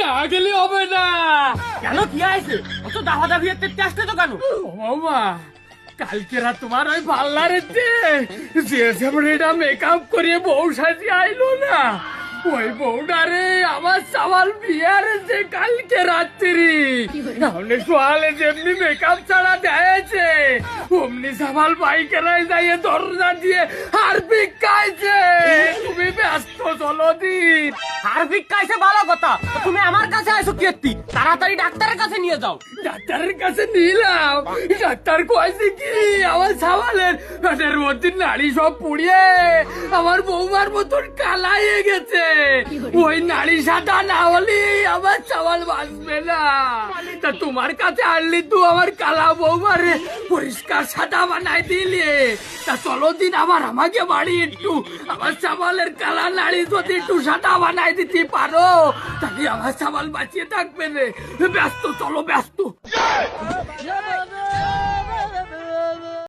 না গেলে হবে না। কেন কি আছে অত দাহাদাবি এতে আসতে তো কেন? বৌমা কালকে রাত তোমার ওই পার্লারে যে সেমরেটা মেকআপ করিয়ে বউ সাজিয়ে আইলো না, ওই বউটারে আমার সামাল বিয়ারে যে কালকে রাত্রি তাহলে সোয়ালে যেমনি মেকআপ ছাড়া দেয়ছে অমনি সামাল বাইকেরাই যাইয়ে দরজা দিয়ে হারপিক খাইছে। তুমি ব্যস্ত চলো দিন। হারপিক খাইছে ভালো কথা, তুমি আমার কাছে আইছো কি? তাড়াতাড়ি ডাক্তারের কাছে নিয়ে যাও। ডাক্তারের কাছে নিলাম, ডাক্তার কয়েছে কি আমার সামালের পেটের মধ্যে নাড়ি সব পুড়িয়ে আমার বৌমার মতন কালাইয়ে গেছে। ওই নাড়ি সাদা না হলে আমার সামাল বাঁচবে না। তা তোমার কাছে আনলি তো আমার কালা বৌমারে পরিষ্কার সাদা বানাই দিলে। তা চলো দিন আমাকে বাড়ি একটু আমার সামালের কালা নাড়ি যদি একটু সাদা বানাই দিতে পারো তাহলে আমার সামাল বাঁচিয়ে থাকবে রে। ব্যস্ত চলো ব্যস্ত।